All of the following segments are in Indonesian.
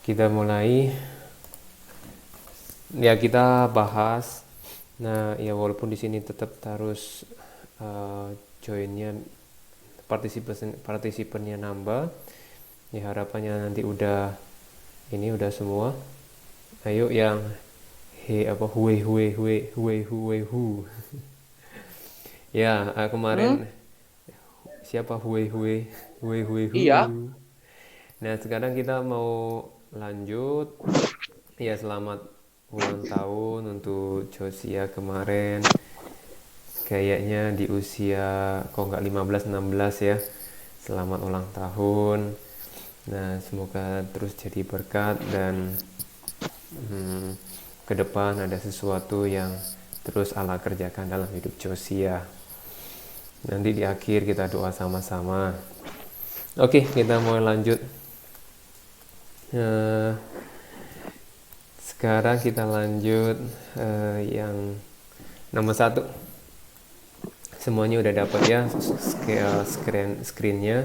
kita mulai. Ya, kita bahas. Nah, ya walaupun di sini tetap harus joinnya partisipannya nambah. Ya harapannya nanti udah semua. Ayo yang huwe huwe huwe huwe huwe hu. Ya, Hmm? kemarin siapa huwe huwe huwe huwe hu. Iya. Nah, sekarang kita mau lanjut. Ya, selamat ulang tahun untuk Josia kemarin. Kayaknya di usia kok nggak 15 16 ya. Selamat ulang tahun. Nah, semoga terus jadi berkat dan ke depan ada sesuatu yang terus Allah kerjakan dalam hidup Josia. Nanti di akhir kita doa sama-sama. Oke, kita mulai lanjut. Eh, Sekarang kita lanjut yang nomor 1. Semuanya udah dapat ya screennya.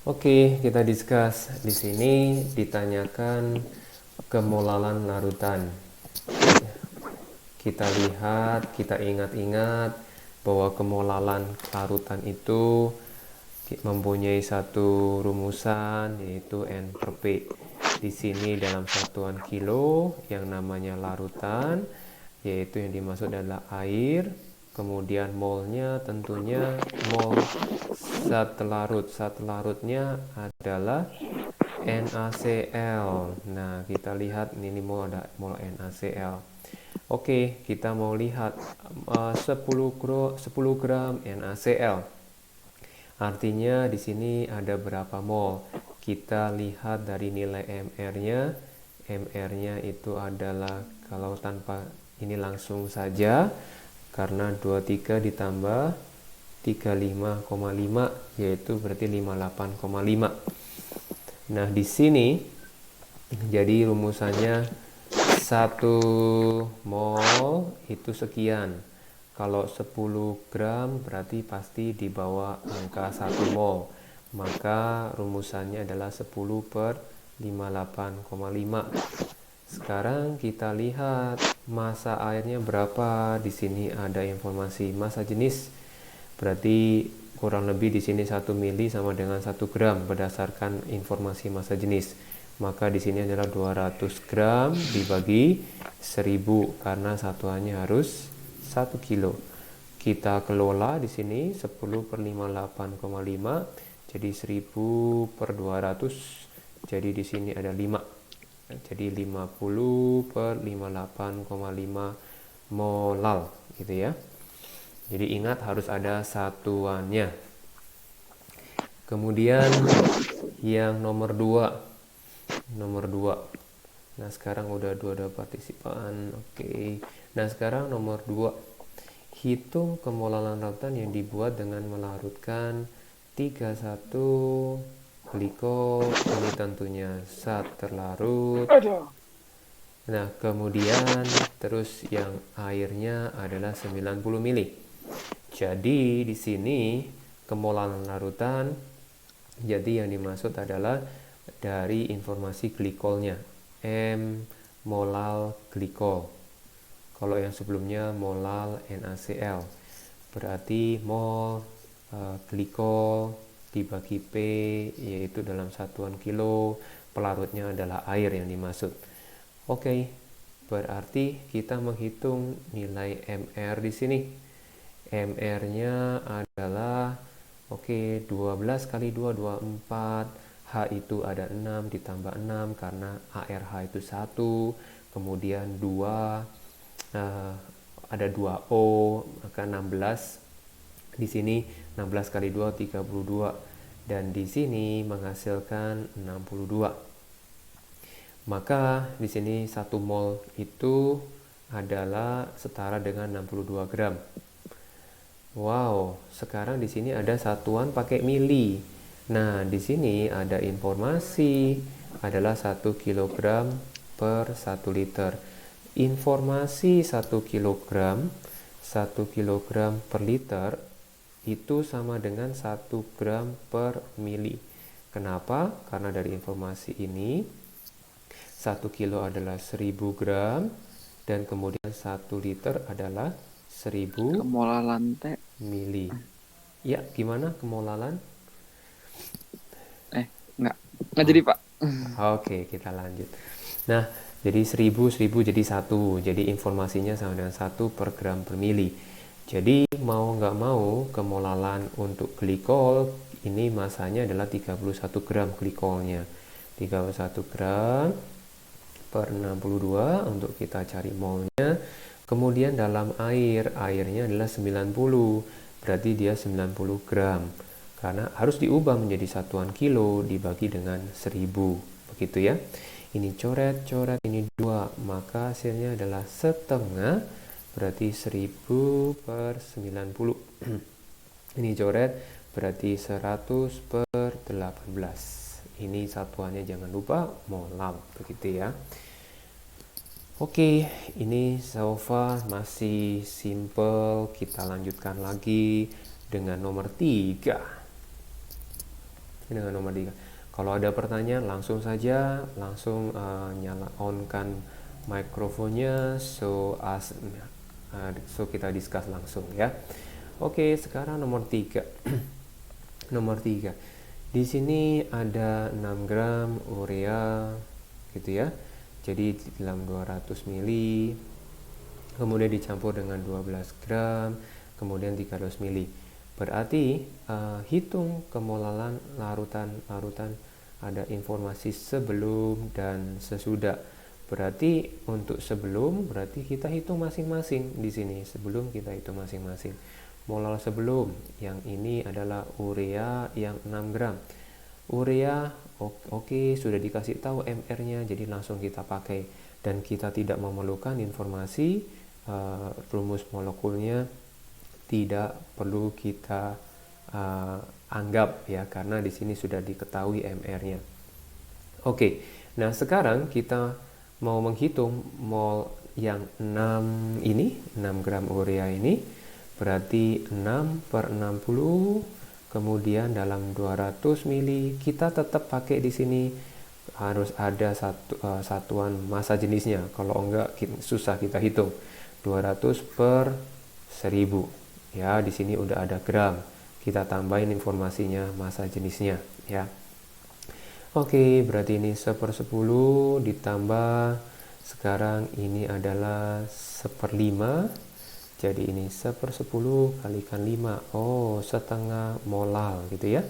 Oke, kita discuss. Di sini ditanyakan kemolalan larutan. Kita lihat, kita ingat-ingat bahwa kemolalan larutan itu mempunyai satu rumusan, yaitu N per P. Di sini dalam satuan kilo yang namanya larutan, yaitu yang dimaksud adalah air. Kemudian molnya tentunya mol zat larut. Zat larutnya adalah NaCl. Nah, kita lihat ini mol ada mol NaCl. Oke, kita mau lihat 10 gram NaCl. Artinya di sini ada berapa mol? Kita lihat dari nilai MR-nya. MR-nya itu adalah, kalau tanpa ini langsung saja, karena 23 ditambah 35,5 yaitu berarti 58,5. Nah, di sini jadi rumusannya 1 mol itu sekian. Kalau 10 gram berarti pasti di bawah angka 1 mol. Maka rumusannya adalah 10 per 58,5. Sekarang kita lihat massa airnya berapa. Di sini ada informasi massa jenis. Berarti kurang lebih di sini 1 mili sama dengan 1 gram berdasarkan informasi massa jenis. Maka di sini adalah 200 gram dibagi 1000 karena satuannya harus 1 kilo. Kita kelola di sini 10 per 58,5 jadi 1000 per 200. Jadi di sini ada 5. Jadi 50 per 58,5 molal gitu ya. Jadi ingat harus ada satuannya. Kemudian yang nomor 2. Nomor 2. Nah, sekarang udah ada partisipan. Oke. Nah, sekarang nomor 2. Hitung kemolalan larutan yang dibuat dengan melarutkan 31 glikol. Ini tentunya zat terlarut. Aduh. Nah, kemudian terus yang airnya adalah 90 mili. Jadi di sini kemolalan larutan, jadi yang dimaksud adalah dari informasi glikolnya, M molal glikol. Kalau yang sebelumnya molal NaCl, berarti mol glikol dibagi P, yaitu dalam satuan kilo, pelarutnya adalah air yang dimaksud. Oke, berarti kita menghitung nilai MR di sini. MR-nya adalah 12 kali 2 24. H itu ada 6 ditambah 6 karena ARH itu 1, kemudian 2 ada 2O, maka 16. Di sini 16 kali 2 32 dan di sini menghasilkan 62. Maka di sini 1 mol itu adalah setara dengan 62 gram. Wow, sekarang di sini ada satuan pakai mili. Nah, di sini ada informasi adalah 1 kg per 1 liter. Informasi 1 kg per liter itu sama dengan 1 gram per mili. Kenapa? Karena dari informasi ini 1 kilo adalah 1000 gram, dan kemudian 1 liter adalah 1000 Kemolalan teh mili. Ya, gimana kemolalan? nggak jadi Pak. Oke, kita lanjut. Nah, jadi 1000 jadi 1. Jadi informasinya sama dengan 1 per gram per mili. Jadi mau nggak mau kemolalan untuk glikol ini masanya adalah 31 gram glikolnya. 31 gram per 62 untuk kita cari molnya. Kemudian dalam airnya adalah 90, berarti dia 90 gram. Karena harus diubah menjadi satuan kilo dibagi dengan 1000, begitu ya. Ini coret, ini 2, maka hasilnya adalah setengah, berarti 1000 per 90. Ini coret, berarti 100 per 18. Ini satuannya jangan lupa molal, begitu ya. Oke, ini so far masih simple. Kita lanjutkan lagi dengan nomor 3. Kalau ada pertanyaan langsung saja, langsung nyala on-kan mikrofonnya, so kita discuss langsung ya. Oke, sekarang nomor 3. Nomor 3. Di sini ada 6 gram urea gitu ya. Jadi dalam 200 mili, kemudian dicampur dengan 12 gram, kemudian 300 mili. Berarti hitung kemolalan larutan ada informasi sebelum dan sesudah. Berarti untuk sebelum berarti kita hitung masing-masing di sini. Sebelum kita hitung masing-masing. Molal sebelum yang ini adalah urea yang 6 gram. Urea oke, sudah dikasih tahu MR-nya, jadi langsung kita pakai, dan kita tidak memerlukan informasi rumus molekulnya, tidak perlu kita anggap ya, karena di sini sudah diketahui MR-nya. Oke, nah sekarang kita mau menghitung mol yang 6 ini, 6 gram urea ini, berarti 6 per 60. Kemudian dalam 200 mili kita tetap pakai di sini harus ada satuan massa jenisnya. Kalau enggak susah kita hitung. 200 per 1000. Ya, di sini udah ada gram. Kita tambahin informasinya massa jenisnya ya. Oke, berarti ini 1/10 ditambah sekarang ini adalah 1/5. Jadi ini 1/10 kalikan 5. Oh, setengah molal gitu ya.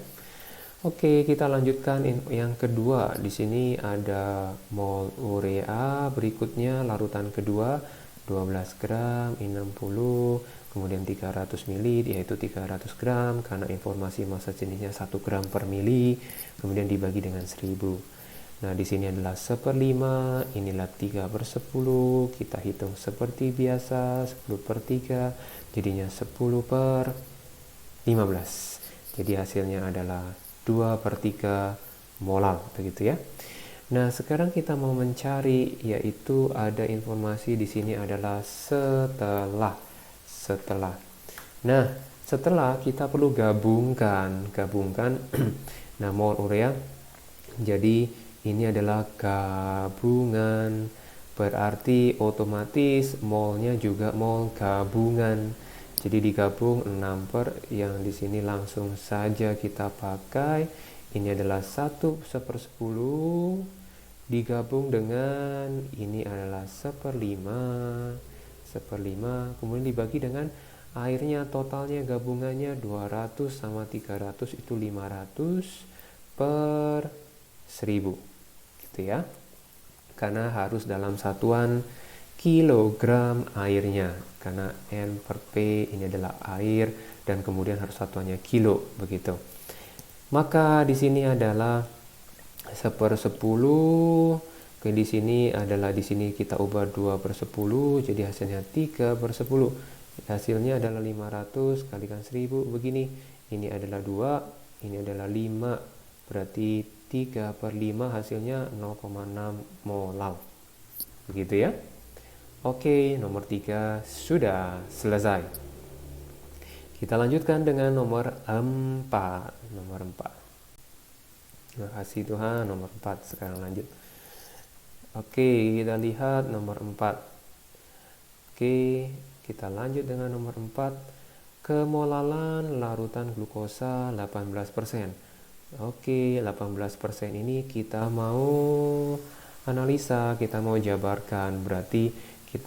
Oke, kita lanjutkan yang kedua. Di sini ada mol urea, berikutnya larutan kedua 12 gram, 60, kemudian 300 mili yaitu 300 gram karena informasi massa jenisnya 1 gram per mili, kemudian dibagi dengan 1000. Nah, di sini adalah 1/5, inilah 3/10, kita hitung seperti biasa, 10/3, jadinya 10/15. Jadi hasilnya adalah 2/3 molal, begitu ya. Nah, sekarang kita mau mencari, yaitu ada informasi di sini adalah setelah. Nah, setelah kita perlu gabungkan. Nah, mol urea, jadi ini adalah gabungan, berarti otomatis molnya juga mol gabungan. Jadi digabung 6 per yang di sini langsung saja kita pakai. Ini adalah 1/10 digabung dengan ini adalah 1/5, kemudian dibagi dengan airnya, totalnya gabungannya 200 sama 300 itu 500 per 1000. Ya, karena harus dalam satuan kilogram airnya, karena N per P ini adalah air dan kemudian harus satuannya kilo, begitu. Maka di sini adalah 1/10. Di sini kita ubah 2/10 jadi hasilnya 3/10. Hasilnya adalah 500 kalikan 1000 begini. Ini adalah 2, ini adalah 5, berarti 3/5 hasilnya 0,6 molal. Begitu ya. Oke, nomor 3 sudah selesai. Kita lanjutkan dengan nomor 4. Terima kasih Tuhan, nomor 4 sekarang lanjut. Oke, kita lihat nomor 4. Oke, kita lanjut dengan nomor 4. Kemolalan larutan glukosa 18%. Oke, 18% ini kita mau analisa, kita mau jabarkan. Berarti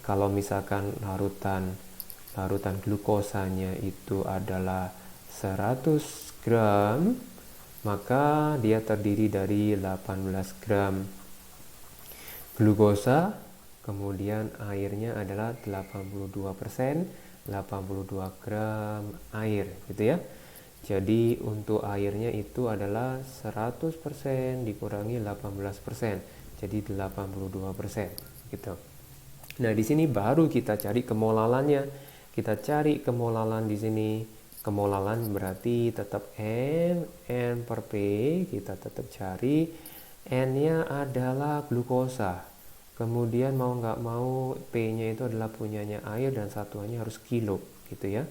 kalau misalkan larutan glukosanya itu adalah 100 gram, maka dia terdiri dari 18 gram glukosa, kemudian airnya adalah 82%, 82 gram air gitu ya. Jadi untuk airnya itu adalah 100% dikurangi 18%, jadi 82% gitu. Nah, di sini baru kita cari kemolalannya. Kita cari kemolalan di sini. Kemolalan berarti tetap N per P, kita tetap cari. N-nya adalah glukosa. Kemudian mau nggak mau P-nya itu adalah punyanya air dan satuannya harus kilo gitu ya.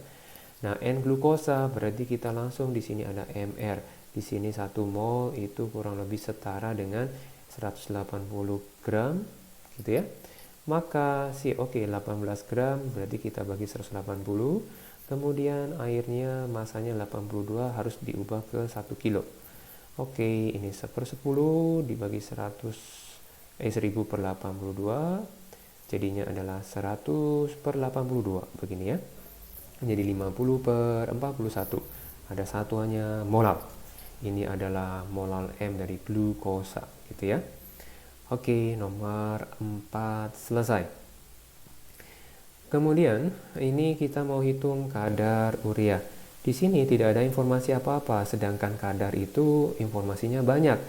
Nah, N glukosa berarti kita langsung di sini ada mR. Di sini 1 mol itu kurang lebih setara dengan 180 gram gitu ya. Maka 18 gram berarti kita bagi 180. Kemudian airnya masanya 82 harus diubah ke 1 kilo. Oke, ini 1/10 dibagi 1000 per 82, jadinya adalah 100 per 82, begini ya. Jadi 50 per 41, ada satuannya molal. Ini adalah molal M dari glukosa, gitu ya. Oke, nomor 4 selesai. Kemudian, ini kita mau hitung kadar urea. Di sini tidak ada informasi apa-apa, sedangkan kadar itu informasinya banyak.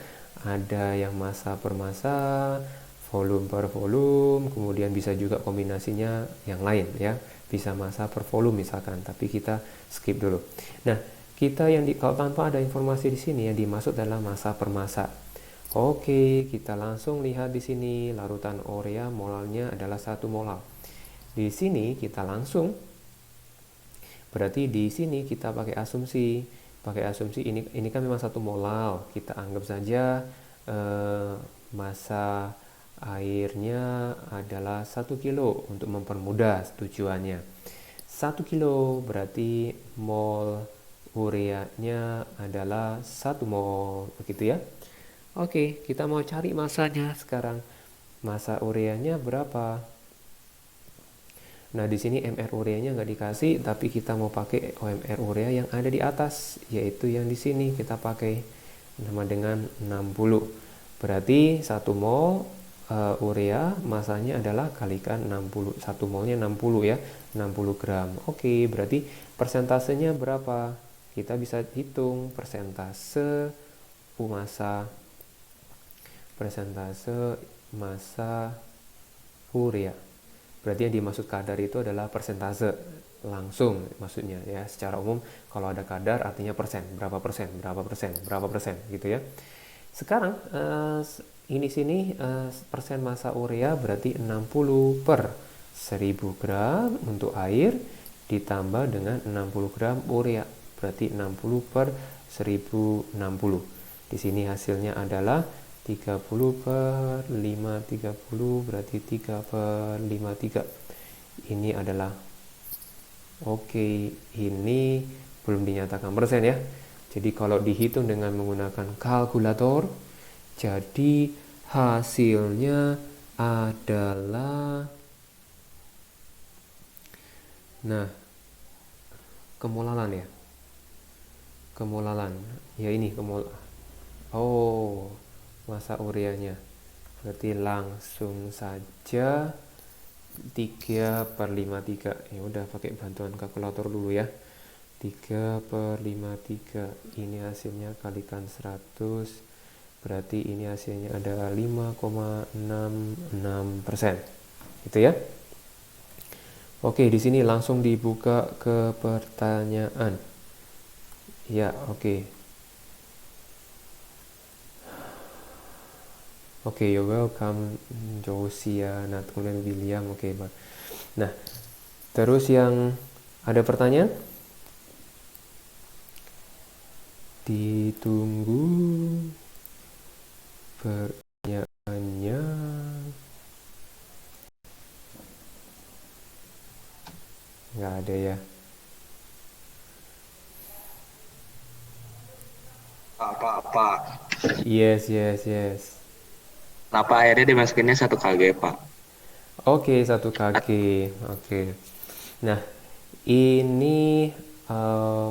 Ada yang massa per massa, volume per volume, kemudian bisa juga kombinasinya yang lain ya. Bisa massa per volume misalkan, tapi kita skip dulu. Nah, kalau tanpa ada informasi di sini yang dimaksud adalah massa per massa. Oke, kita langsung lihat di sini larutan urea molalnya adalah 1 molal. Di sini kita langsung berarti di sini kita pakai asumsi ini kan memang 1 molal. Kita anggap saja massa airnya adalah 1 kilo untuk mempermudah tujuannya. 1 kilo berarti mol ureanya adalah 1 mol, begitu ya. Oke, kita mau cari massanya sekarang. Massa ureanya berapa? Nah, di sini MR ureanya nggak dikasih, tapi kita mau pakai OMR urea yang ada di atas, yaitu yang di sini kita pakai sama dengan 60. Berarti 1 mol urea masanya adalah kalikan 60. 1 molnya 60 ya, 60 gram. Oke, berarti persentasenya berapa? Kita bisa hitung persentase massa urea. Berarti yang dimaksud kadar itu adalah persentase langsung maksudnya ya. Secara umum kalau ada kadar artinya persen, berapa persen gitu ya. Sekarang ini sini persen massa urea berarti 60 per 1000 gram untuk air ditambah dengan 60 gram urea, berarti 60 per 1060. Di sini hasilnya adalah 30 per 530, berarti 3 per 53. Ini adalah ini belum dinyatakan persen ya. Jadi kalau dihitung dengan menggunakan kalkulator, jadi hasilnya adalah, nah, kemolalan ya. Kemolalan. Ya ini massa ureanya. Berarti langsung saja 3 per 53. Ya udah pakai bantuan kalkulator dulu ya. 3 per 53. Ini hasilnya kalikan 100. Berarti ini hasilnya ada 5,66%. Gitu ya. Oke, di sini langsung dibuka ke pertanyaan. Ya, oke. Oke, you're welcome, Josia, kemudian William. Oke, nah, terus yang ada pertanyaan? Ditunggu pertanyaannya. Nggak ada ya. Pak. Yes, yes, yes. Kenapa airnya dimasukinnya 1 kg, Pak? Oke, 1 kg. Oke. Nah, ini eh,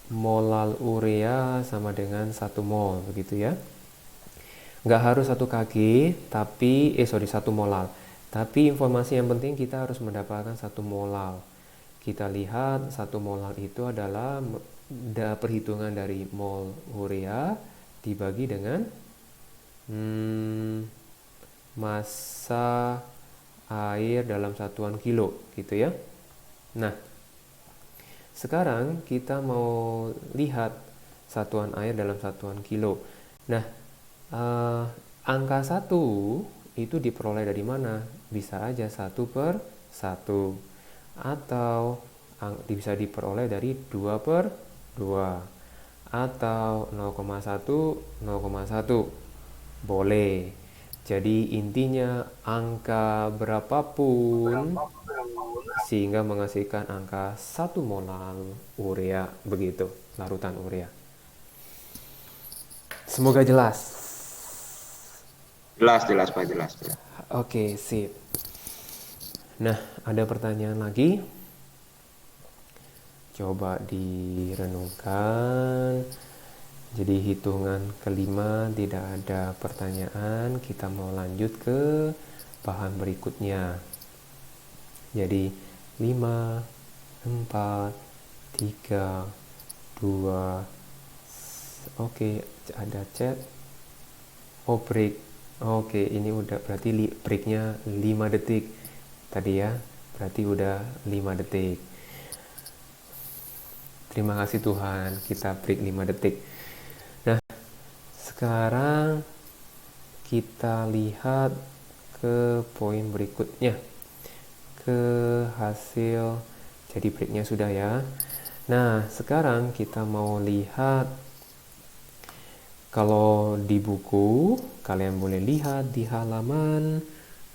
molal urea sama dengan 1 mol, begitu ya. Nggak harus 1 kg, tapi 1 molal. Tapi informasi yang penting kita harus mendapatkan 1 molal. Kita lihat 1 molal itu adalah perhitungan dari mol urea dibagi dengan massa air dalam satuan kilo, gitu ya. Nah, sekarang kita mau lihat satuan air dalam satuan kilo. Nah, angka 1 itu diperoleh dari mana? Bisa aja 1/1, atau bisa diperoleh dari 2/2, atau 0,1/0,1. Boleh. Jadi intinya angka berapapun sehingga menghasilkan angka 1 molal urea, begitu, larutan urea. Semoga jelas. Jelas, Pak, jelas. Oke, sip. Nah, ada pertanyaan lagi. Coba direnungkan. Jadi hitungan kelima tidak ada pertanyaan. Kita mau lanjut ke bahan berikutnya. Jadi 5, 4, 3, 2. Oke, ada chat. Oh, break. Oke, ini udah berarti breaknya 5 detik. Tadi ya, berarti udah 5 detik. Terima kasih Tuhan, kita break 5 detik. Nah, sekarang kita lihat ke poin berikutnya. Ke hasil, jadi breaknya sudah ya. Nah, sekarang kita mau lihat, kalau di buku, kalian boleh lihat di halaman,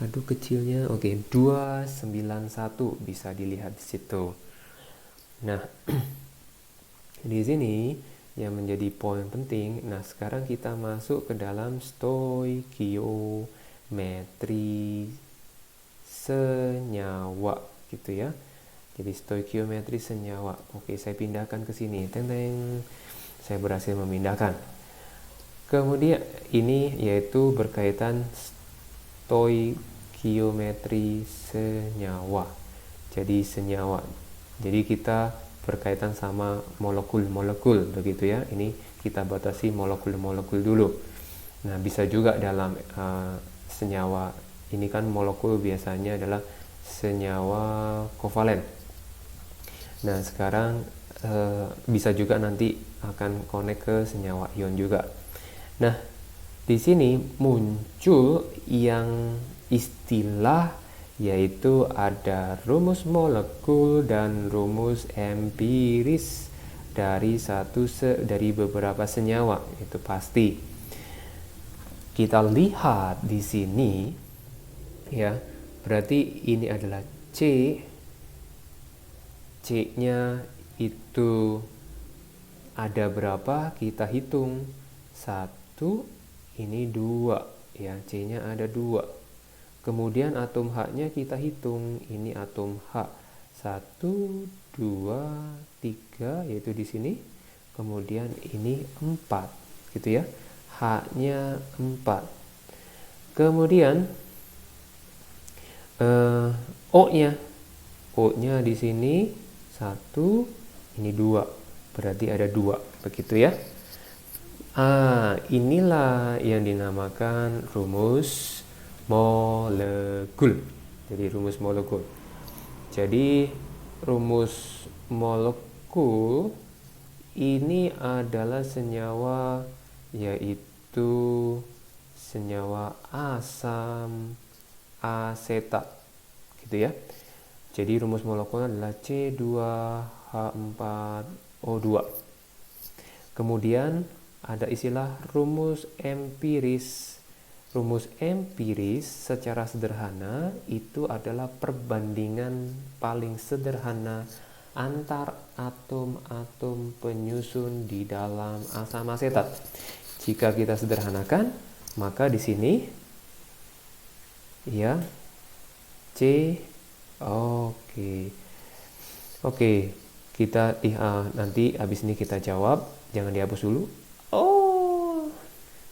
aduh kecilnya, oke, 291 bisa dilihat di situ. Nah, di sini yang menjadi poin penting. Nah, sekarang kita masuk ke dalam stoikiometri senyawa, gitu ya. Jadi stoikiometri senyawa. Oke, saya pindahkan ke sini. Teng. Saya berhasil memindahkan. Kemudian ini yaitu berkaitan stoikiometri senyawa. Jadi senyawa. Jadi kita berkaitan sama molekul-molekul, begitu ya. Ini kita batasi molekul-molekul dulu. Nah, bisa juga dalam senyawa. Ini kan molekul biasanya adalah senyawa kovalen. Nah, sekarang bisa juga nanti akan connect ke senyawa ion juga. Nah, di sini muncul yang istilah, yaitu ada rumus molekul dan rumus empiris dari beberapa senyawa, itu pasti. Kita lihat di sini ya, berarti ini adalah C-nya itu ada berapa? Kita hitung. 1, ini 2 ya, C-nya ada 2. Kemudian atom H-nya kita hitung. Ini atom H 1, 2, 3, yaitu di sini. Kemudian ini 4, gitu ya. H-nya 4. Kemudian O-nya di sini 1, ini 2. Berarti ada 2, begitu ya. Inilah yang dinamakan rumus molekul. Jadi rumus molekul. Jadi rumus molekul ini adalah senyawa, yaitu senyawa asam asetat, gitu ya. Jadi rumus molekul adalah C2H4O2. Kemudian ada istilah rumus empiris. Rumus empiris secara sederhana itu adalah perbandingan paling sederhana antar atom-atom penyusun di dalam asam asetat. Jika kita sederhanakan, maka di sini ya C. Oke, kita nanti habis ini kita jawab, jangan dihapus dulu.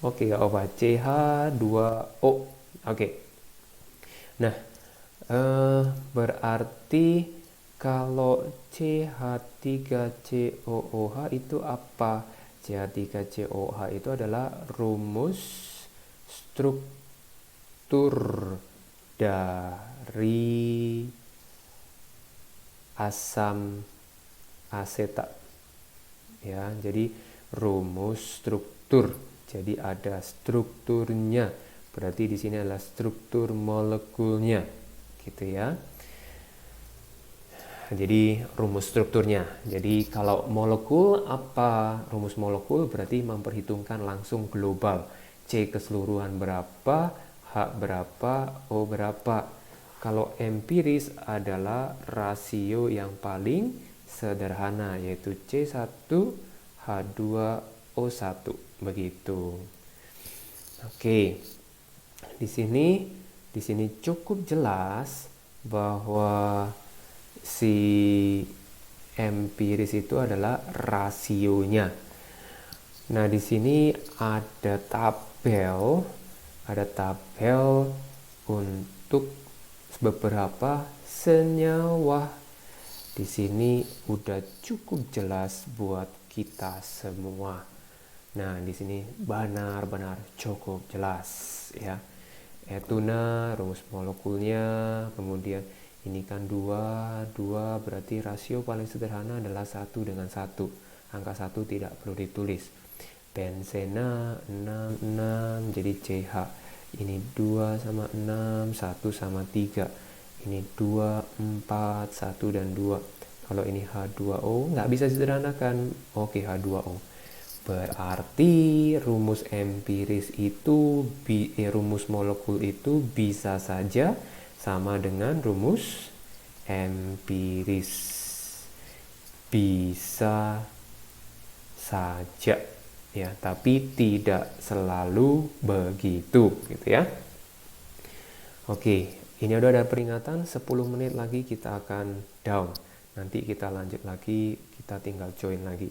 Oke, gak apa, CH2O. Oke. Nah, berarti kalau CH3COOH itu apa? CH3COOH itu adalah rumus struktur dari asam asetat. Ya, jadi rumus struktur. Jadi ada strukturnya. Berarti di sini adalah struktur molekulnya. Gitu ya. Jadi rumus strukturnya. Jadi kalau molekul apa? Rumus molekul berarti memperhitungkan langsung global. C keseluruhan berapa, H berapa, O berapa. Kalau empiris adalah rasio yang paling sederhana, yaitu C1H2O1. Begitu. Oke. Di sini cukup jelas bahwa si empiris itu adalah rasionya. Nah, di sini ada tabel untuk beberapa senyawa. Di sini udah cukup jelas buat kita semua. Nah, di sini benar-benar cukup jelas ya. Etuna, rumus molekulnya, kemudian ini kan 2 berarti rasio paling sederhana adalah 1 dengan 1. Angka 1 tidak perlu ditulis. Benzena 6, jadi CH. Ini 2 sama 6, 1 sama 3. Ini 2, 4, 1 dan 2. Kalau ini H2O, nggak bisa disederhanakan. Oke, H2O. Berarti rumus empiris itu, rumus molekul itu bisa saja sama dengan rumus empiris. Bisa saja ya, tapi tidak selalu begitu gitu ya. Oke, ini udah ada peringatan 10 menit lagi kita akan down. Nanti kita lanjut lagi, kita tinggal join lagi.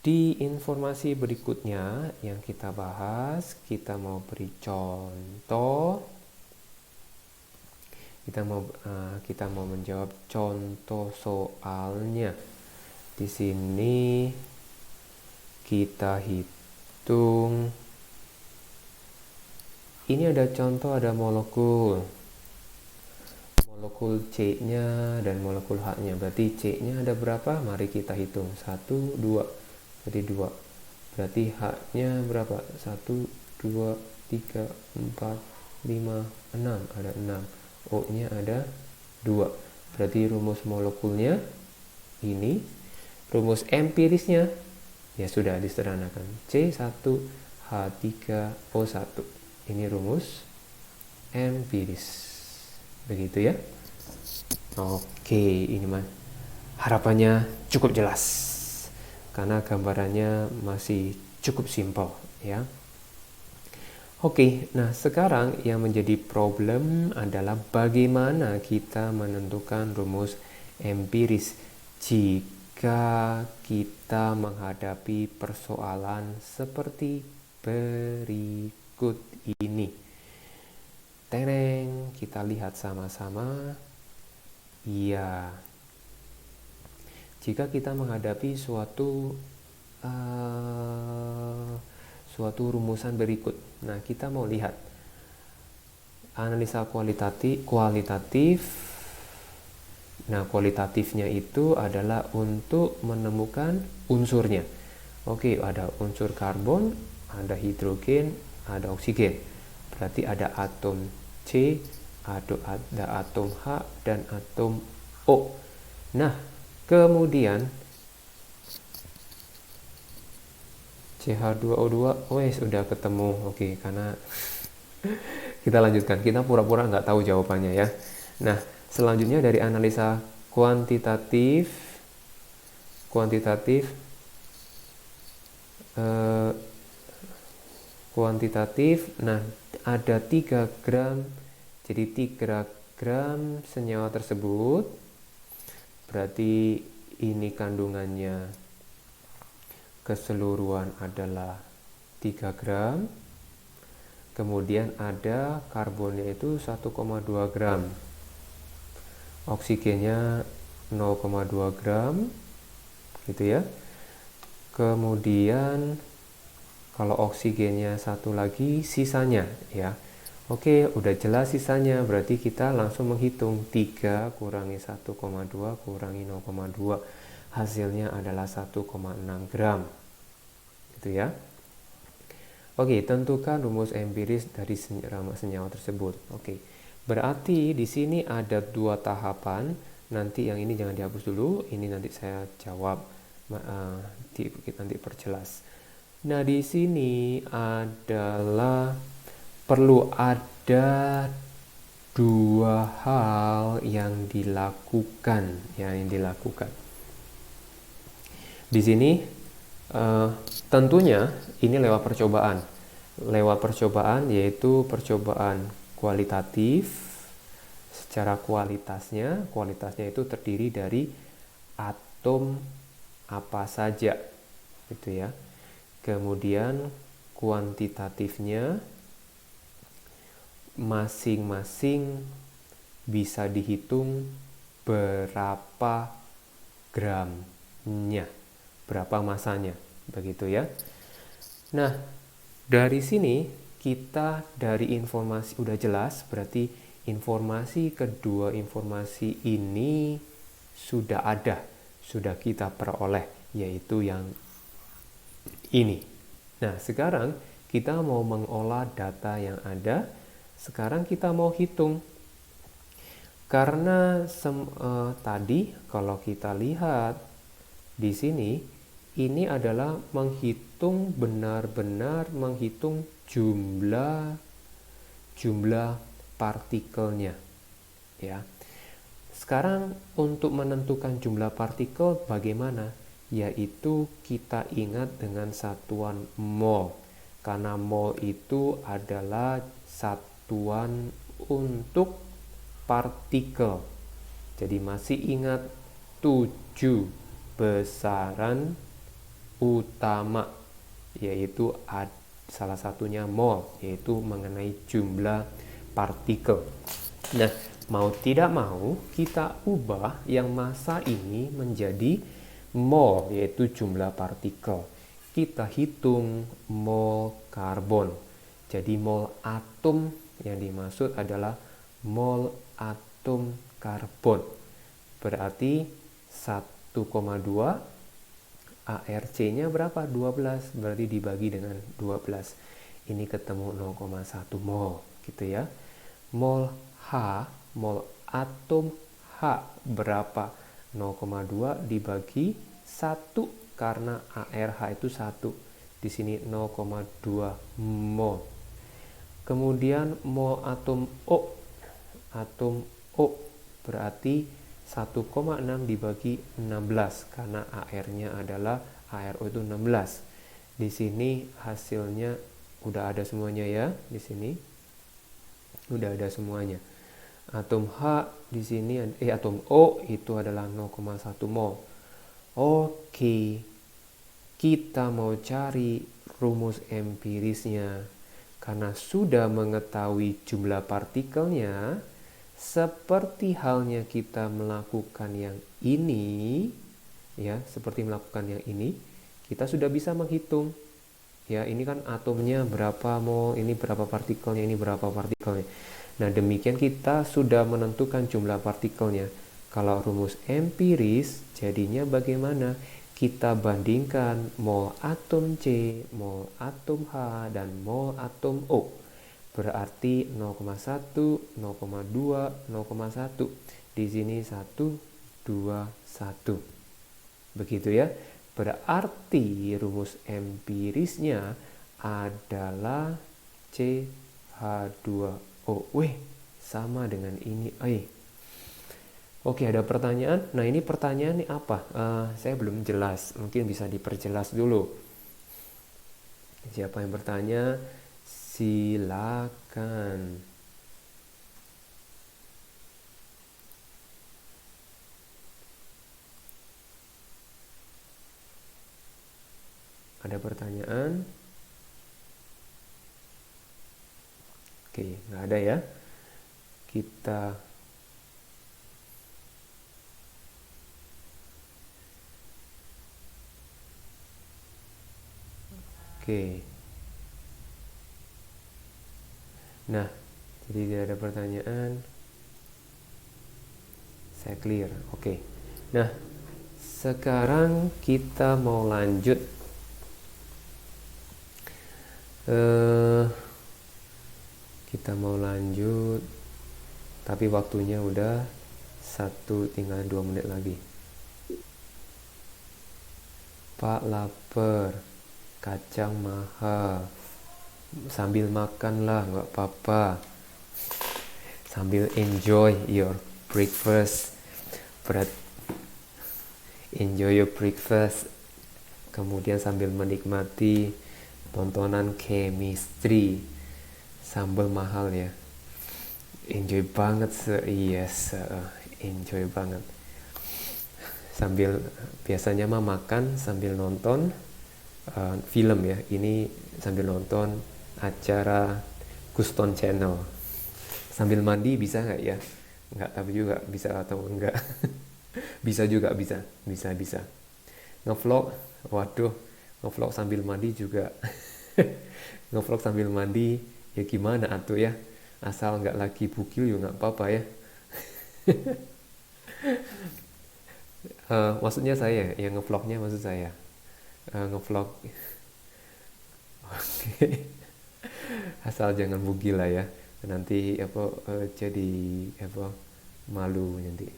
Di informasi berikutnya yang kita bahas, kita mau beri contoh. Kita mau menjawab contoh soalnya. Di sini kita hitung. Ini ada contoh, ada molekul C-nya dan molekul H-nya. Berarti C-nya ada berapa? Mari kita hitung. 1, 2. Berarti 2. Berarti H-nya berapa? 1, 2, 3, 4, 5, 6. Ada 6. O-nya ada 2. Berarti rumus molekulnya ini. Rumus empirisnya ya sudah disederhanakan. C1H3O1. Ini rumus empiris. Begitu ya. Oke, ini harapannya cukup jelas. Karena gambarannya masih cukup simpel ya. Oke, nah sekarang yang menjadi problem adalah bagaimana kita menentukan rumus empiris jika kita menghadapi persoalan seperti berikut ini. Tereng, kita lihat sama-sama. Iya. Jika kita menghadapi suatu rumusan berikut. Nah, kita mau lihat analisa kualitatif. Nah, kualitatifnya itu adalah untuk menemukan unsurnya. Oke, ada unsur karbon, ada hidrogen, ada oksigen. Berarti ada atom C, ada atom H, dan atom O. Nah, kemudian CH2O2, wes udah ketemu. Oke, karena kita lanjutkan. Kita pura-pura nggak tahu jawabannya ya. Nah, selanjutnya dari analisa kuantitatif, eh, Nah, ada 3 gram. Jadi 3 gram senyawa tersebut. Berarti ini kandungannya keseluruhan adalah 3 gram. Kemudian ada karbonnya itu 1,2 gram. Oksigennya 0,2 gram. Gitu ya. Kemudian kalau oksigennya satu lagi, sisanya ya. Oke, udah jelas sisanya. Berarti kita langsung menghitung 3 kurangi 1,2 kurangi 0,2. Hasilnya adalah 1,6 gram. Gitu ya. Oke, tentukan rumus empiris dari senyawa tersebut. Oke. Berarti di sini ada 2 tahapan. Nanti yang ini jangan dihapus dulu. Ini nanti saya jawab, nanti perjelas. Nah, di sini adalah perlu ada 2 hal yang dilakukan, Di sini tentunya ini lewat percobaan, yaitu percobaan kualitatif. Secara kualitasnya itu terdiri dari atom apa saja, gitu ya. Kemudian kuantitatifnya masing-masing bisa dihitung berapa gramnya, berapa masanya, begitu ya. Nah, dari sini kita dari informasi udah jelas, berarti kedua informasi ini sudah kita peroleh, yaitu yang ini. Nah, sekarang kita mau mengolah data yang ada. Sekarang kita mau hitung. Karena tadi kalau kita lihat di sini, ini adalah benar-benar menghitung jumlah partikelnya, ya. Sekarang untuk menentukan jumlah partikel bagaimana? Yaitu kita ingat dengan satuan mol. Karena mol itu adalah satuan untuk partikel. Jadi masih ingat 7 besaran utama, yaitu salah satunya mol, yaitu mengenai jumlah partikel. Nah, mau tidak mau kita ubah yang massa ini menjadi mol, yaitu jumlah partikel. Kita hitung mol karbon. Jadi mol atom yang dimaksud adalah mol atom karbon. Berarti 1,2 ARC-nya berapa? 12. Berarti dibagi dengan 12. Ini ketemu 0,1 mol, gitu ya. Mol H, mol atom H berapa? 0,2 dibagi 1 karena ARH itu 1. Di sini 0,2 mol. Kemudian mol atom O. Atom O berarti 1,6 dibagi 16 karena AR-nya adalah ARO itu 16. Di sini hasilnya udah ada semuanya ya, di sini udah ada semuanya. Atom H di sini atom O itu adalah 0,1 mol. Oke. Kita mau cari rumus empirisnya. Karena sudah mengetahui jumlah partikelnya, seperti halnya kita melakukan yang ini, ya, kita sudah bisa menghitung. Ya, ini kan atomnya berapa mol, ini berapa partikelnya, ini berapa partikelnya. Nah, demikian kita sudah menentukan jumlah partikelnya. Kalau rumus empiris, jadinya bagaimana? Kita bandingkan mol atom C, mol atom H, dan mol atom O. Berarti 0,1, 0,2, 0,1. Di sini 1, 2, 1. Begitu ya. Berarti rumus empirisnya adalah CH2O. Wih, sama dengan ini. Oke, ada pertanyaan. Nah, ini pertanyaan ini apa? Saya belum jelas. Mungkin bisa diperjelas dulu. Siapa yang bertanya? Silakan. Ada pertanyaan? Oke, nggak ada ya. Kita Oke. Nah, jadi tidak ada pertanyaan. Saya clear. Oke. Nah, sekarang kita mau lanjut. Kita mau lanjut, tapi waktunya udah tinggal 2 menit lagi. Pak lapar, kacang mahal. Sambil makan lah, nggak apa-apa. Sambil enjoy your breakfast. Enjoy your breakfast. Kemudian sambil menikmati tontonan chemistry. Sambal mahal ya. Enjoy banget, yes, enjoy banget. Sambil biasanya mah makan sambil nonton film ya. Ini sambil nonton acara Guston Channel. Sambil mandi bisa nggak ya? Nggak tahu juga bisa atau enggak. Bisa juga, bisa. Ngevlog, waduh, ngevlog sambil mandi juga. Ngevlog sambil mandi ya gimana atuh ya, asal nggak lagi bugil ya nggak apa-apa ya. Maksudnya saya yang ngevlognya, maksud saya ngevlog. Oke. Asal jangan bugil lah ya, nanti jadi malu nanti.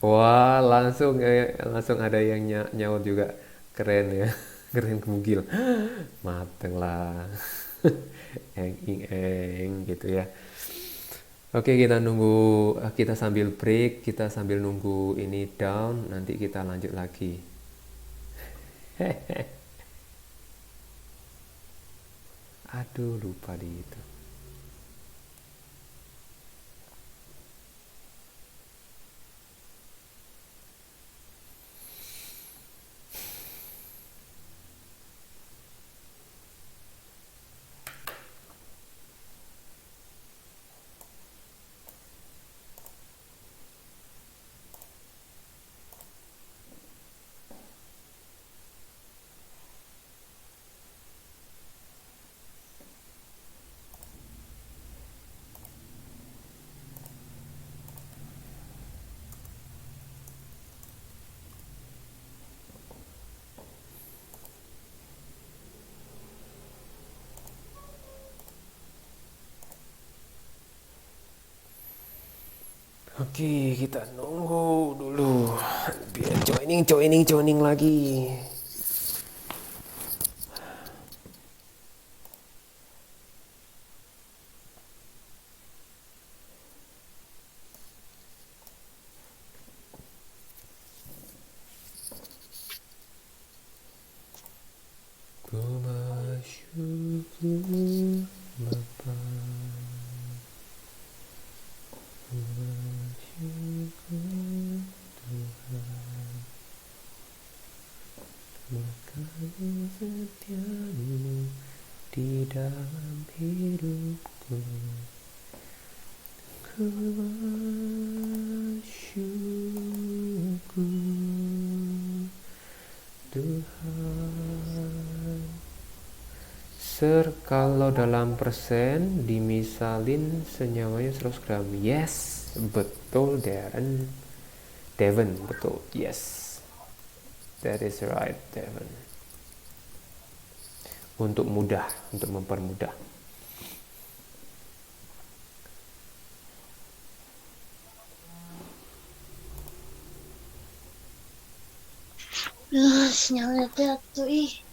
Wah, langsung ada yang nyaut juga, keren ya. Keren bugil. Mateng lah. Eng gitu ya. Oke, kita sambil break, kita sambil nunggu ini down, nanti kita lanjut lagi. Aduh, lupa di itu. Oke, kita nunggu dulu biar joining lagi. Ku bersyukur Bapa, ku bersyukur Tuhan, kasih setiamu di dalam hidupku. Ku bersyukur Tuhan. Kalau dalam persen dimisalin senyawanya 100 gram. Yes, betul Devon, betul. Yes, that is right, Devon. Untuk mempermudah. sinyalnya tuh ih.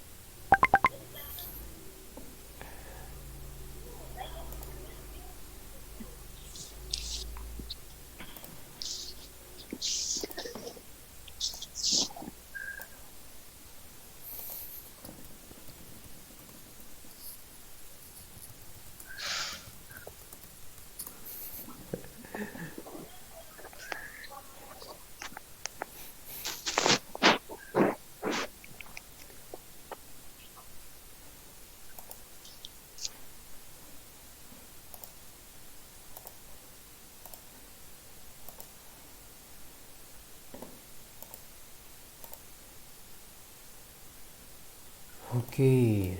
Oke.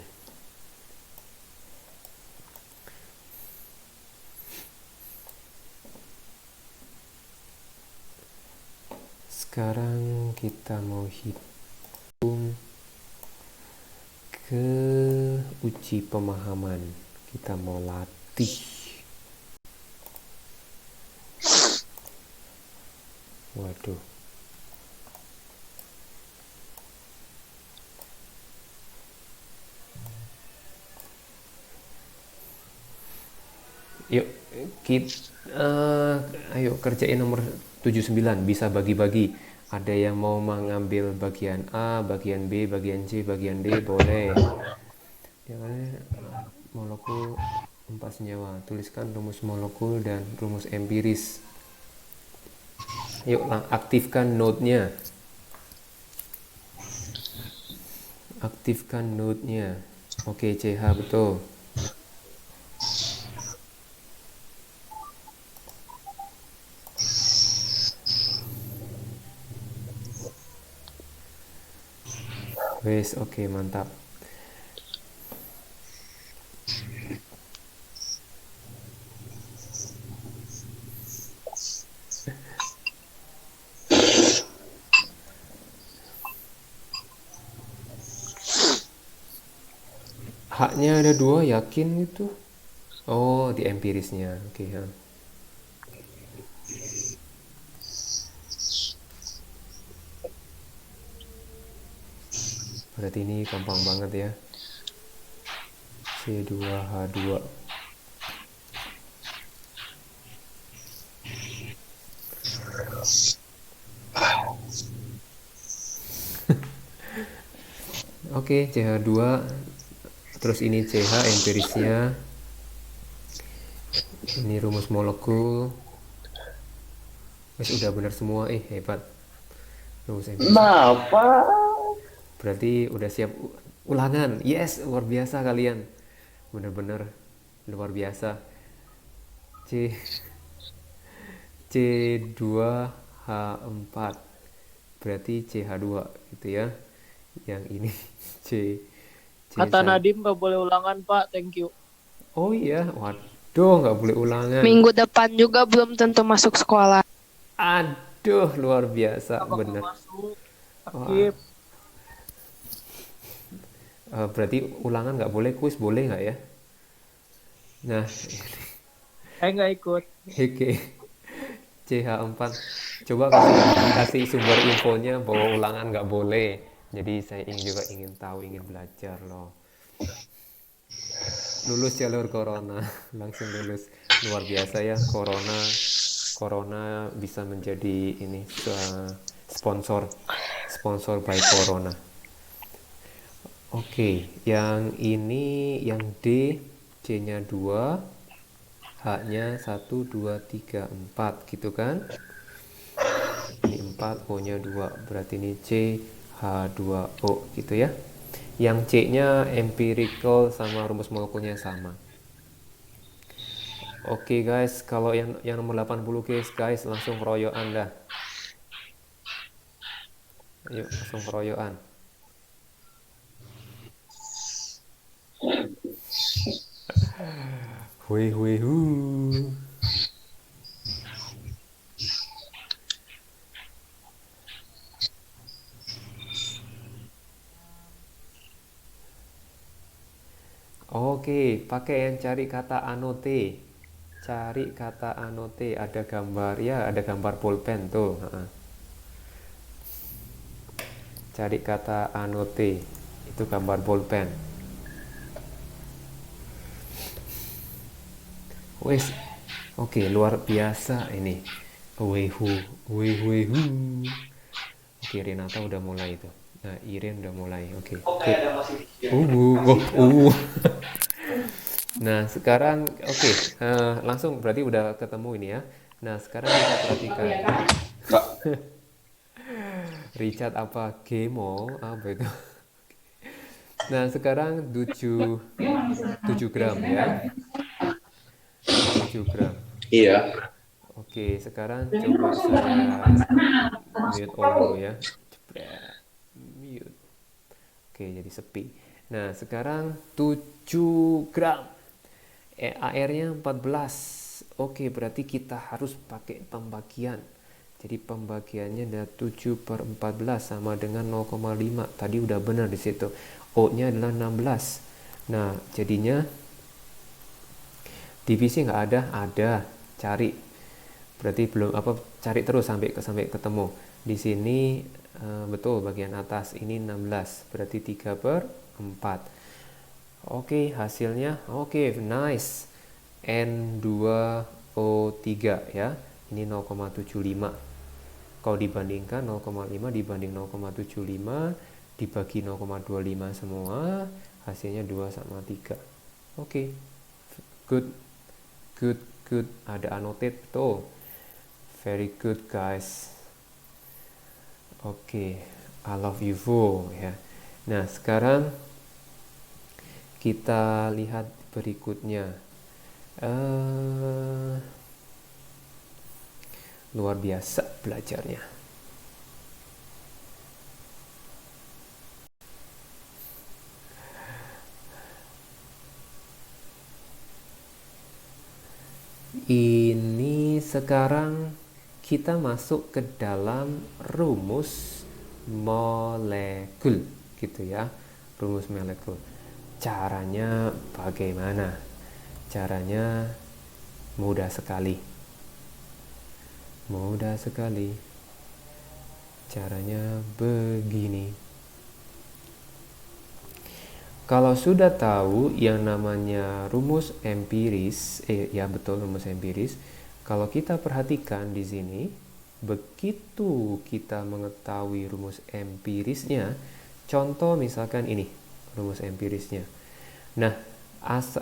Sekarang kita mau hitung ke uji pemahaman. Kita mau latih. Waduh. Yuk, ayo kerjain nomor 79, bisa bagi-bagi. Ada yang mau mengambil bagian A, bagian B, bagian C, bagian D, boleh. Ya kan, molekul 4 senyawa. Tuliskan rumus molekul dan rumus empiris. Yuk, aktifkan node-nya. Aktifkan node-nya. Oke, CH betul. Wes, oke, mantap. Haknya ada 2, yakin gitu? Oh, di empirisnya. Oke, ya. Berarti ini gampang banget ya. C2H2. Oke, CH2. Terus ini CH empirisnya. Ini rumus molekul. Wes udah benar semua, hebat. Rumus empiris. Kenapa? Berarti udah siap ulangan. Yes, luar biasa kalian. Bener-bener luar biasa. C C2H4. Berarti CH2 gitu ya. Yang ini C Kata C1. Nadim nggak boleh ulangan Pak, thank you. Oh iya, waduh, nggak boleh ulangan. Minggu depan juga belum tentu masuk sekolah. Aduh, luar biasa, Apa bener. masuk? Wah, Akif. berarti ulangan nggak boleh, kuis boleh nggak ya? Nah, Nggak ikut. oke. CH4, coba kasih sumber infonya bahwa ulangan nggak boleh. Jadi saya juga ingin tahu, ingin belajar loh. Lulus jalur corona, langsung lulus. Luar biasa ya, corona bisa menjadi ini sponsor by corona. Oke, yang ini yang D, C-nya 2, H-nya 1, 2, 3, 4 gitu kan. Ini 4, O-nya 2, berarti ini C, H2O gitu ya. Yang C-nya empirical sama rumus molekulnya sama. Oke guys, kalau yang nomor 80 guys, langsung keroyokan dah. Ayo, langsung keroyokan. Hui hui hu. Oke, pakai yang cari kata anote. Cari kata anote, ada gambar ya, ada gambar pulpen tuh. Cari kata anote. Itu gambar bolpen. Wes. Oke, luar biasa ini. Wehu, wehu. Oke, Renata udah mulai itu. Nah, Iren udah mulai. Oke. Nah, sekarang oke, langsung berarti udah ketemu ini ya. Nah, sekarang kita perhatikan. Richard apa? Gemo apa itu? Nah, sekarang 7 gram ya. 7 gram. Iya. Oke, sekarang coba saya mute all dulu ya. Jebret. Mute. Oke, jadi sepi. Nah, sekarang 7 gram. AR-nya 14. Oke, berarti kita harus pakai pembagian. Jadi pembagiannya adalah 7/14 sama dengan 0,5. Tadi udah benar di situ. O-nya adalah 16. Nah, jadinya divisi nggak ada? Ada. Cari. Berarti belum apa? Cari terus sampai ketemu. Di sini betul bagian atas ini 16. Berarti 3/4. Oke, hasilnya oke, nice. N2O3 ya. Ini 0,75. Kalau dibandingkan 0,5 dibanding 0,75 dibagi 0,25 semua, hasilnya 2/3. Oke. Good. Ada annotate betul. Very good guys. Oke, I love you full ya. Nah, sekarang kita lihat berikutnya. Luar biasa belajarnya. Ini sekarang kita masuk ke dalam rumus molekul gitu ya. Rumus molekul. Caranya bagaimana? Caranya mudah sekali. Caranya begini. Kalau sudah tahu yang namanya rumus empiris, ya betul rumus empiris. Kalau kita perhatikan di sini, begitu kita mengetahui rumus empirisnya, contoh misalkan ini rumus empirisnya. Nah,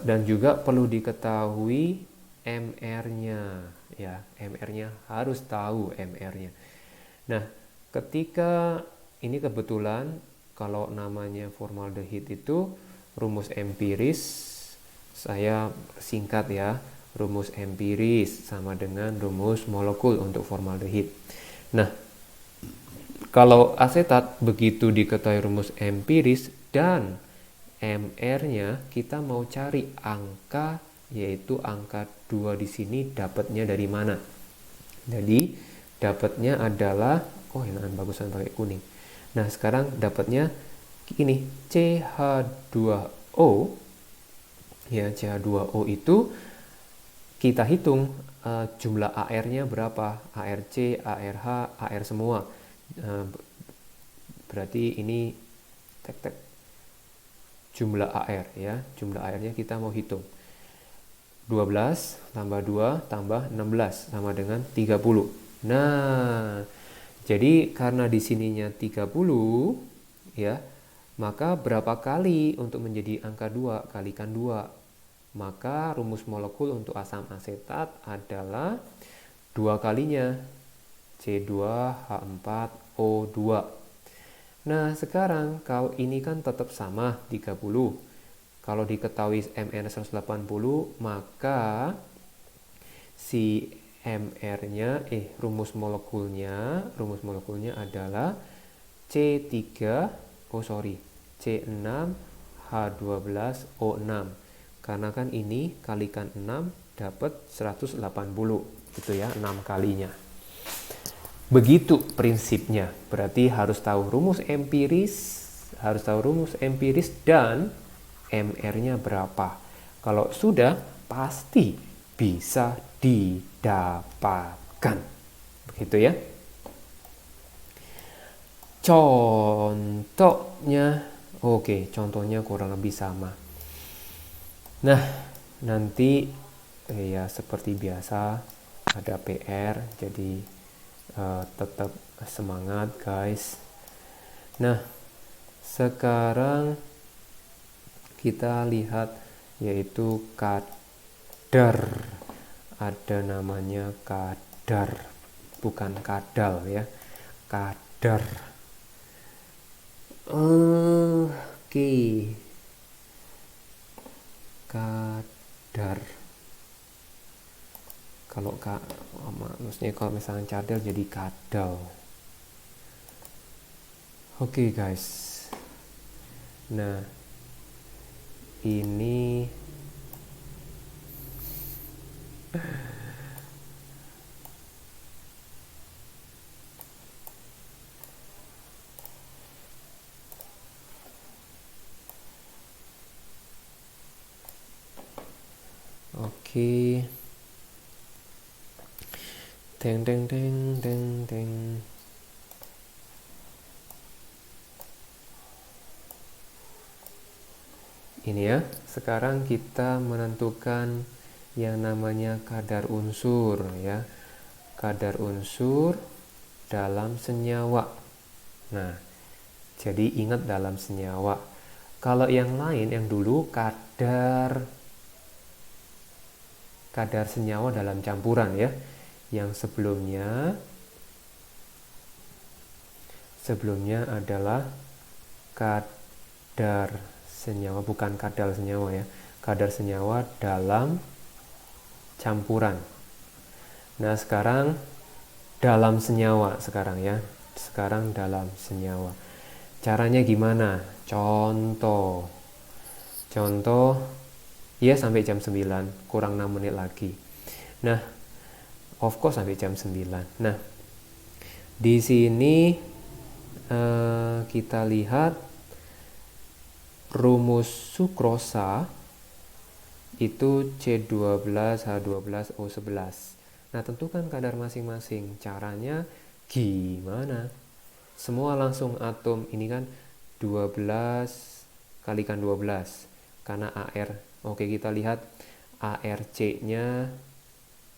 dan juga perlu diketahui MR-nya, ya MR-nya harus tahu MR-nya. Nah, ketika ini kebetulan kalau namanya formaldehid itu rumus empiris, saya singkat ya, rumus empiris sama dengan rumus molekul untuk formaldehid. Nah, kalau asetat begitu diketahui rumus empiris dan MR-nya, kita mau cari angka, yaitu angka 2 di sini dapatnya dari mana. Jadi dapatnya adalah, enakan bagusan pakai kuning. Nah, sekarang dapatnya ini CH2O. Ya, CH2O itu kita hitung jumlah AR-nya berapa, ARC, ARH, AR semua. Berarti ini jumlah AR ya, jumlah AR-nya kita mau hitung. 12 tambah 2 tambah 16 sama dengan 30. Nah, jadi karena di sininya 30 ya, maka berapa kali untuk menjadi angka 2? Kalikan 2. Maka rumus molekul untuk asam asetat adalah 2 kalinya C2H4O2. Nah, sekarang kalau ini kan tetap sama 30. Kalau diketahui MR 180, maka si MR-nya rumus molekulnya adalah C6H12O6. Karena kan ini kalikan 6 dapat 180 gitu ya, 6 kalinya. Begitu prinsipnya. Berarti harus tahu rumus empiris dan MR-nya berapa. Kalau sudah, pasti bisa didapatkan. Begitu ya. contohnya, oke, contohnya kurang lebih sama. Nah, nanti ya seperti biasa ada PR, jadi tetap semangat guys. Nah, sekarang kita lihat yaitu kadar. Ada namanya kadar, bukan kadal ya, kadar. Oke, kadar. Kalau maksudnya kalau misalnya cadel jadi kadal. Oke guys. Nah, ini oke. Teng teng teng teng teng. Ini ya, sekarang kita menentukan yang namanya kadar unsur ya. Kadar unsur dalam senyawa. Nah, jadi ingat dalam senyawa. Kalau yang lain, yang dulu kadar senyawa dalam campuran ya. Yang sebelumnya adalah kadar senyawa, bukan kadal senyawa ya. Kadar senyawa dalam campuran. Nah, sekarang dalam senyawa sekarang ya. Sekarang dalam senyawa. Caranya gimana? Contoh ya sampai jam 9, kurang 6 menit lagi. Nah, of course sampai jam 9. Nah, di sini kita lihat rumus sukrosa itu C12H12O11. Nah, tentukan kadar masing-masing. Caranya gimana? Semua langsung atom ini kan 12 kalikan 12 karena AR. Oke, kita lihat ARC-nya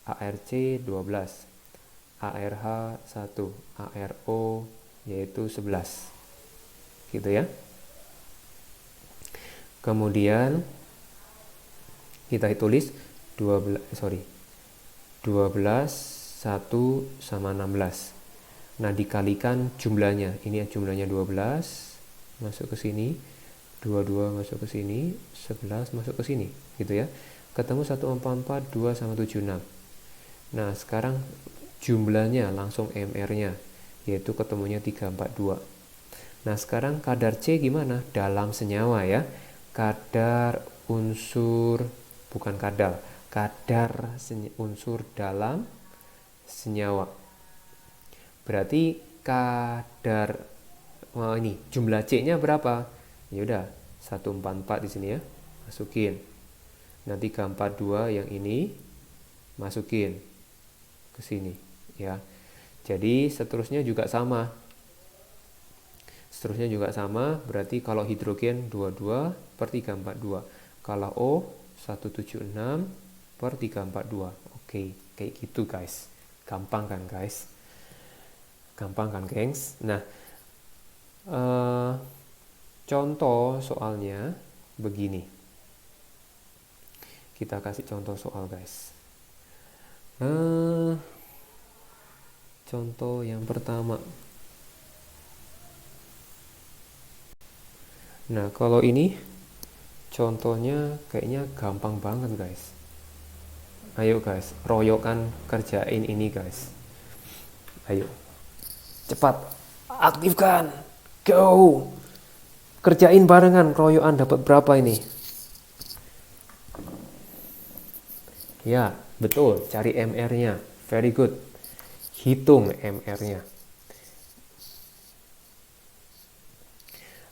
ARC 12, ARH 1, ARO yaitu 11. Gitu ya. Kemudian kita tulis 12 1 sama 16. Nah, dikalikan jumlahnya. Ini jumlahnya 12 masuk ke sini, 22 masuk ke sini, 11 masuk ke sini, gitu ya. Ketemu 144, 2 sama 76. Nah, sekarang jumlahnya langsung MR-nya, yaitu ketemunya 342. Nah, sekarang kadar C gimana? Dalam senyawa ya. Kadar unsur, bukan kadal, kadar unsur dalam senyawa. Berarti kadar ini jumlah C-nya berapa? Ya udah, 144 di sini ya. Masukin. Nanti 342 yang ini masukin ke sini ya. Jadi seterusnya juga sama. Berarti kalau hidrogen 22 per 342. Kalau O 176 per 342. Oke, kayak gitu guys. Gampang kan guys? Gampang kan gengs? Nah, contoh soalnya begini. Kita kasih contoh soal guys. Contoh yang pertama. Nah, kalau ini contohnya kayaknya gampang banget guys. Ayo guys, royokan kerjain ini guys. Ayo, cepat aktifkan, go. Kerjain barengan, royokan dapat berapa ini? Ya, betul, cari MR-nya. Very good. Hitung MR-nya.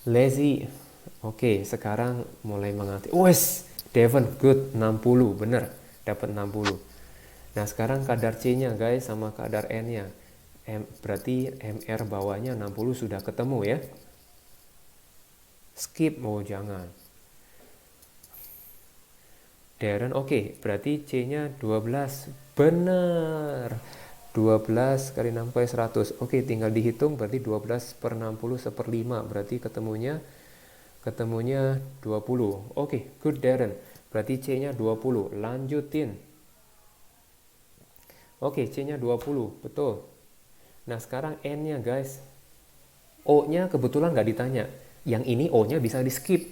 Lazy. Oke, sekarang mulai mengerti. Wes, Devon, good, 60, bener, dapat 60. Nah, sekarang kadar C-nya guys sama kadar N-nya. Berarti MR bawahnya 60 sudah ketemu ya. Skip, oh jangan. Darren, oke, berarti C-nya 12. Benar. 12 kali 6 kali 100. Oke, tinggal dihitung, berarti 12 per 60 seperlima. Berarti ketemunya 20. Oke, good Darren. Berarti C-nya 20. Lanjutin. Oke, C-nya 20, betul. Nah, sekarang N-nya guys. O-nya kebetulan nggak ditanya. Yang ini O-nya bisa di skip.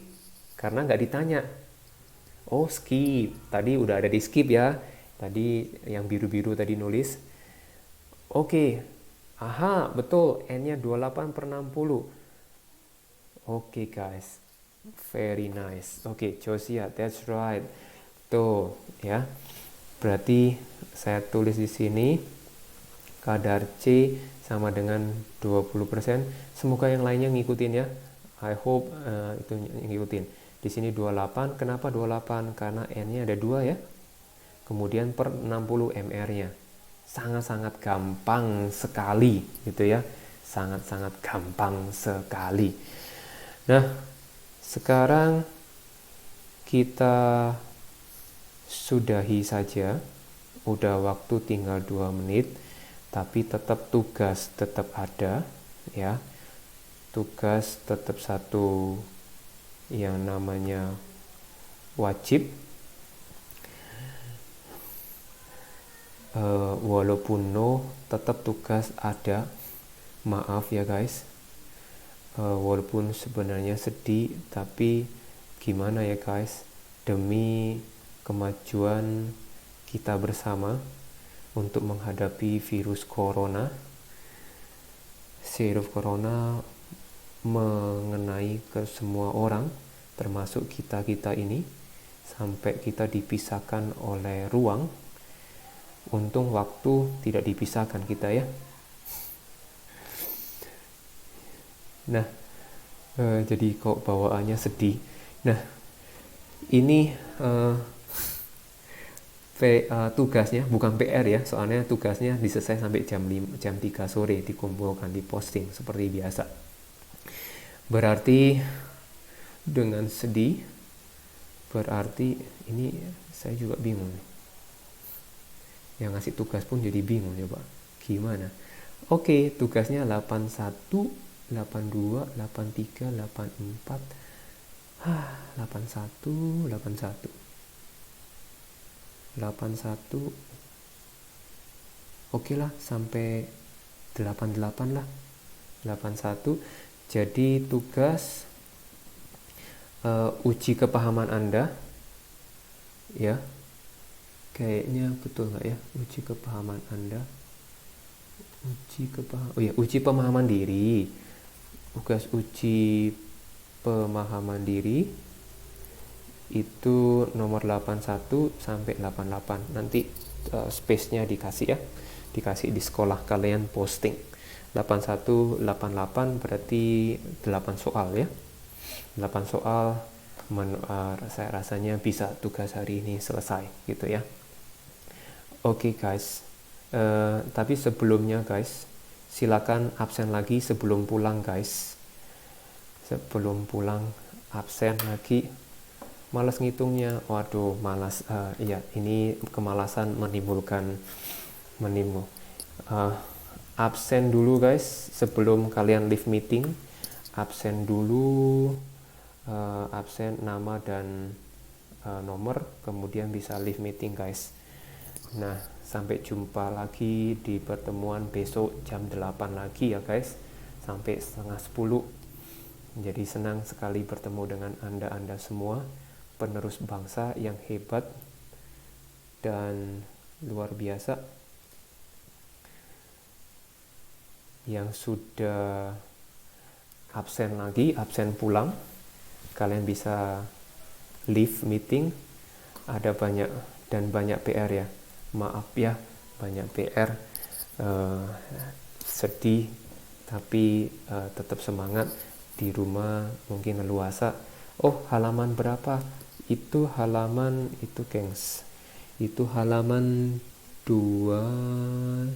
Karena nggak ditanya. Oh, skip. Tadi udah ada di skip ya. Tadi yang biru-biru tadi nulis. Oke. Aha, betul. N-nya 28 per 60. Oke guys. Very nice. Oke, Josiah, that's right. Tuh, ya. Berarti saya tulis di sini kadar C sama dengan 20%. Semoga yang lainnya ngikutin ya. I hope itu ngikutin. Di sini 28. Kenapa 28? Karena N-nya ada 2 ya. Kemudian per 60 MR-nya. Sangat-sangat gampang sekali gitu ya. Sangat-sangat gampang sekali. Nah, sekarang kita sudahi saja. Udah waktu tinggal 2 menit. Tapi tetap tugas tetap ada ya. Tugas tetap satu yang namanya wajib. Walaupun no, tetap tugas ada. Maaf ya guys. Walaupun sebenarnya sedih, tapi gimana ya guys, demi kemajuan kita bersama untuk menghadapi virus corona. Virus corona mengenai ke semua orang, termasuk kita-kita ini, sampai kita dipisahkan oleh ruang. Untung waktu tidak dipisahkan kita ya. Nah, jadi kok bawaannya sedih. Nah, ini tugasnya bukan PR ya, soalnya tugasnya diselesai sampai jam 3 sore, dikumpulkan, diposting seperti biasa. Berarti dengan sedih, berarti ini saya juga bingung. Yang ngasih tugas pun jadi bingung coba. Gimana? Oke, tugasnya 81, 82, 83, 84, 81, 81. Oke lah, sampai 88 lah. 81. Jadi tugas uji kepahaman Anda ya. Kayaknya betul nggak ya, uji kepahaman Anda? Uji pemahaman diri. Tugas uji pemahaman diri itu nomor 81 sampai 88. Nanti space-nya dikasih ya. Dikasih di sekolah kalian posting. 81, 88 berarti 8 soal ya. 8 soal saya rasanya bisa tugas hari ini selesai gitu ya. Oke guys. Tapi sebelumnya guys, silakan absen lagi sebelum pulang guys. Sebelum pulang absen lagi. Malas ngitungnya. Waduh, malas. Iya, ini kemalasan menimbulkan absen dulu guys sebelum kalian leave meeting. Absen dulu, absen nama dan nomor, kemudian bisa leave meeting guys. Nah, sampai jumpa lagi di pertemuan besok jam 8 lagi ya guys, sampai setengah 10. Jadi senang sekali bertemu dengan Anda semua, penerus bangsa yang hebat dan luar biasa, yang sudah absen lagi, absen pulang. Kalian bisa leave meeting. Ada banyak PR ya. Maaf ya, banyak PR. Sedih, tapi tetap semangat. Di rumah mungkin leluasa. Oh, halaman berapa? Itu halaman itu gengs. Itu halaman 2 296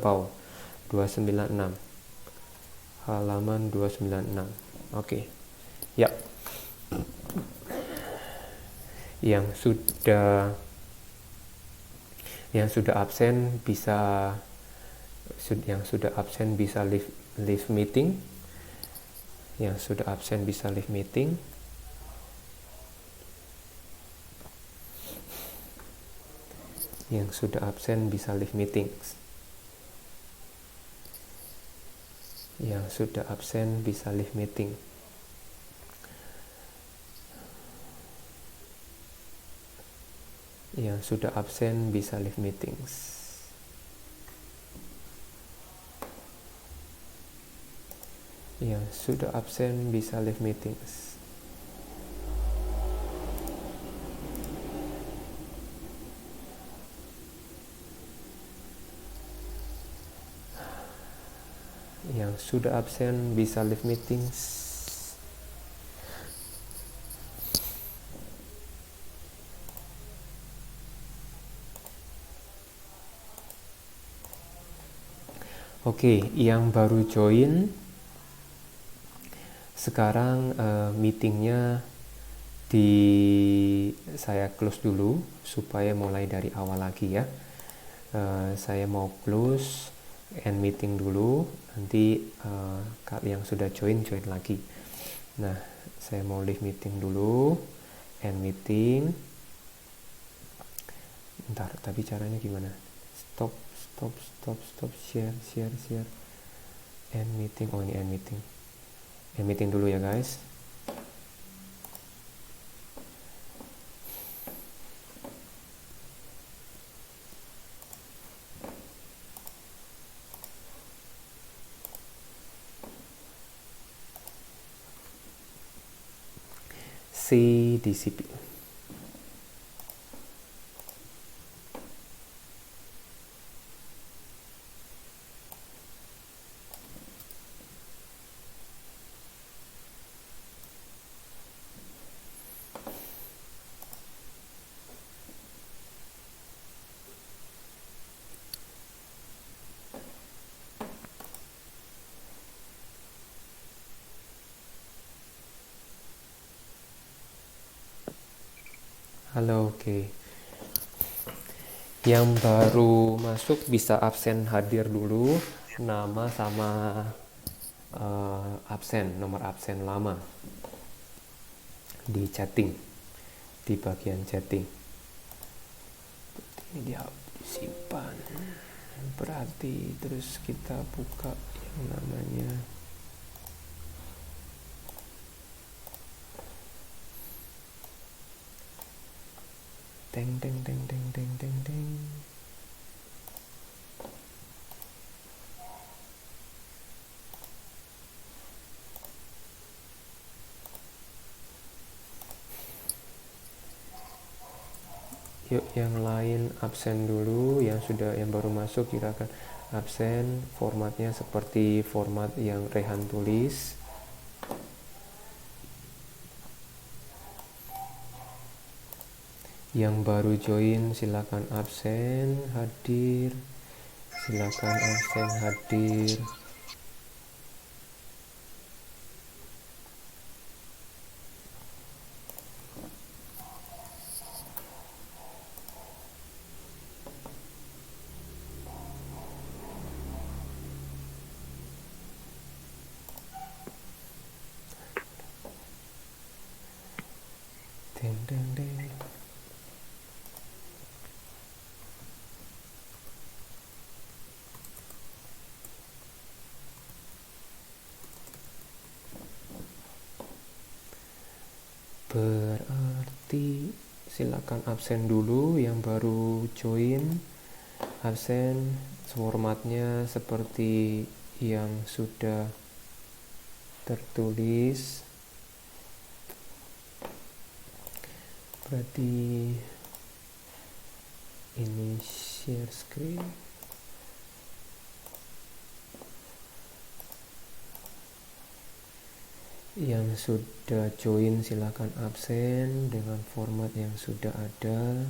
Pau. 296. Halaman 296. Oke. Ya. Yang sudah absen bisa leave meeting. Yang sudah absen bisa leave meeting. Yang sudah absen bisa leave meetings. Yang sudah absen bisa leave meeting. Yang sudah absen bisa leave meetings. Yang sudah absen bisa leave meetings. Yang sudah absen bisa leave meetings. Oke, yang baru join sekarang meetingnya saya close dulu supaya mulai dari awal lagi ya. Saya mau close end meeting dulu, nanti yang sudah join lagi. Nah, saya mau leave meeting dulu, end meeting. Bentar, tapi caranya gimana? Stop share. End meeting. Oh, ini end meeting. End meeting dulu ya guys. CDCP. Halo, oke. Yang baru masuk bisa absen hadir dulu, nama sama nomor absen lama di chatting, di bagian chatting. Ini disimpan. Berarti terus kita buka yang namanya Teng. Yuk, yang lain absen dulu, yang baru masuk silakan absen. Formatnya seperti format yang Rehan tulis. Yang baru join silakan absen hadir. Silakan absen hadir. Deng. Berarti silakan absen dulu yang baru join. Absen, formatnya seperti yang sudah tertulis. Berarti ini share screen. Yang sudah join silakan absen dengan format yang sudah ada.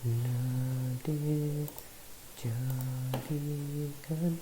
Nadif jadikan